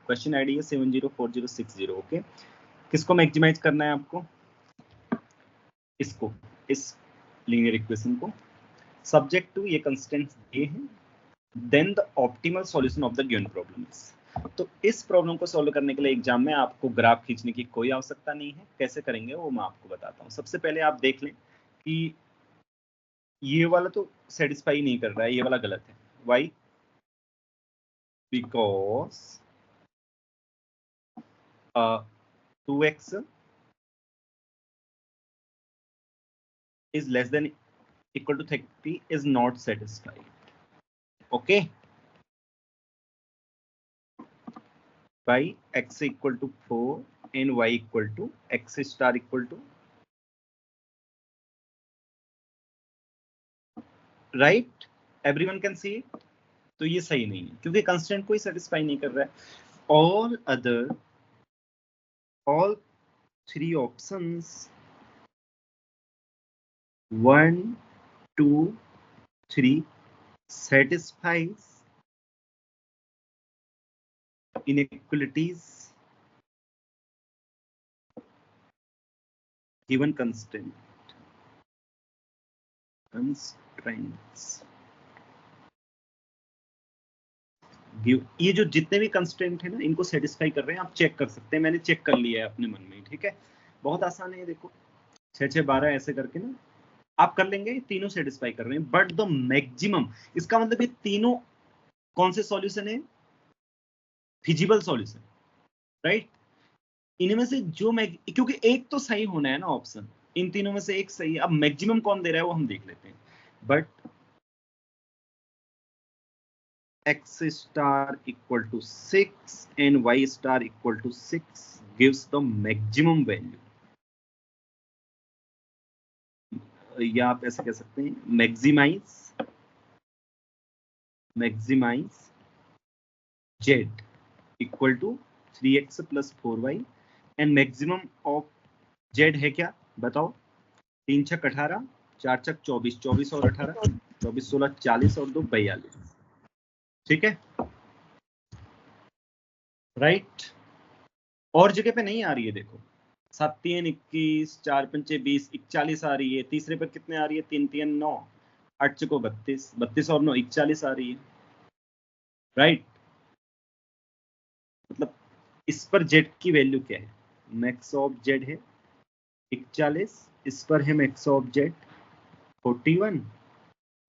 Question ID है 704060। Okay, किसको maximise करना है आपको? इसको, इस लीनियर इक्वेशन को, सब्जेक्ट टू ये कंस्टेंट्स दिए हैं, then the optimal solution of the given problem is. तो इस प्रॉब्लम को सॉल्व करने के लिए एग्जाम में आपको ग्राफ खींचने की कोई आवश्यकता नहीं है। कैसे करेंगे वो मैं आपको बताता हूँ। सबसे पहले आप देख लें कि ये वाला तो सेटिस्फाई नहीं कर रहा है, ये वाला गलत है। Why? Because 2x is less than equal to 30 is not satisfied. Okay, by x equal to 4 and y equal to x star equal to, right, everyone can see it. तो ये सही नहीं है क्योंकि कंस्टेंट कोई सेटिस्फाई नहीं कर रहा है। all three options 1 2 3 satisfies inequalities given constraints। ये जो जितने भी कंस्ट्रेंट है ना, इनको सेटिस्फाई कर रहे हैं। आप चेक कर सकते हैं, मैंने चेक कर लिया है अपने मन में। ठीक है, बहुत आसान है। देखो 6 6 12 ऐसे करके ना आप कर लेंगे, तीनों सेटिस्फाई कर रहे हैं। बट द मैक्सिमम, इसका मतलब ये तीनों कौन से सॉल्यूशन है? Feasible solution, right. इनमें से जो क्योंकि एक तो सही होना है ना ऑप्शन, इन तीनों में से एक सही है। अब मैक्सिमम कौन दे रहा है वो हम देख लेते हैं। But x star equal to 6 and y star equal to 6 gives the maximum value, या आप ऐसे कह सकते हैं maximise z equal to 3x plus 4y and maximum of z है क्या बताओ? 3 छक 18, 4 छक 24, 24 और 18, 24 16 40 और 2 42। ठीक है, राइट। और जगह पे नहीं आ रही है, देखो 7 3 21, 4 5 20, 41 आ रही है। तीसरे पर कितने आ रही है? 3 3 9, 8 चको 32, 32 और 9 41 आ रही है, राइट। मतलब इस पर z की वैल्यू क्या है? मैक्स ऑफ z है 41, इस पर है मैक्स ऑफ z 41,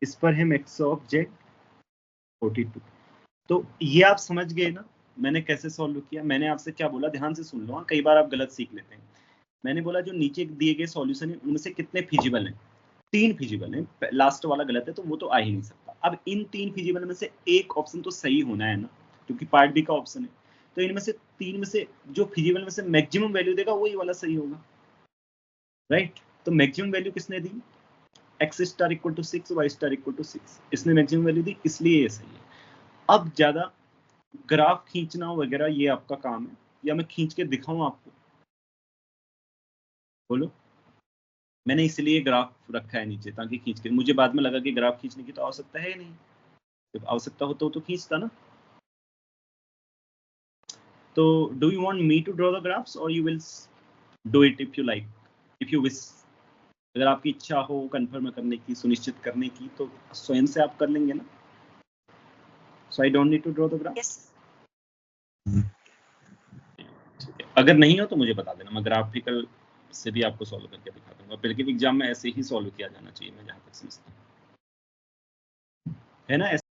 इस पर है मैक्स ऑफ z 42। तो ये आप समझ गए ना मैंने कैसे सॉल्व किया? मैंने आपसे क्या बोला, ध्यान से सुन लो, कई बार आप गलत सीख लेते हैं। मैंने बोला जो नीचे दिए गए सॉल्यूशन है उनमें से कितने फिजिबल हैं? 3 फिजिबल हैं। लास्ट वाला गलत है तो वो तो आ ही नहीं सकता। अब इन 3 फिजिबल में से एक ऑप्शन तो सही होना है ना, क्योंकि पार्ट बी का ऑप्शन है। तो इनमें से 3 में से जो फिजिबल में से मैक्सिमम वैल्यू देगा वही वाला सही होगा, राइट। तो मैक्सिमम वैल्यू किसने दी? x star equal to 6, y star equal to 6, इसने मैक्सिमम वैल्यू दी, इसलिए ये सही है। अब ज्यादा ग्राफ खींचना वगैरह ये आपका काम है, या मैं खींच के दिखाऊं आपको? बोलो। मैंने इसलिए ग्राफ रखा है नीचे ताकि खींच के, मुझे बाद में लगा कि ग्राफ खींचने की तो आवश्यकता है नहीं। जब आवश्यकता हो तो खींचता ना। तो do you want me to draw the graphs or you will do it if you like, if you wish? अगर आपकी इच्छा हो कंफर्म करने की, सुनिश्चित करने की, तो स्वयं से आप कर लेंगे ना। So I don't need to draw the graphs. अगर नहीं हो तो मुझे बता देना, मैं ग्राफिकल से भी आपको सॉल्व करके दिखा दूंगा। बिल्कुल एग्जाम में ऐसे ही सॉल्व किया जाना चाहिए, मैं जहां तक समझता हूं, है ना।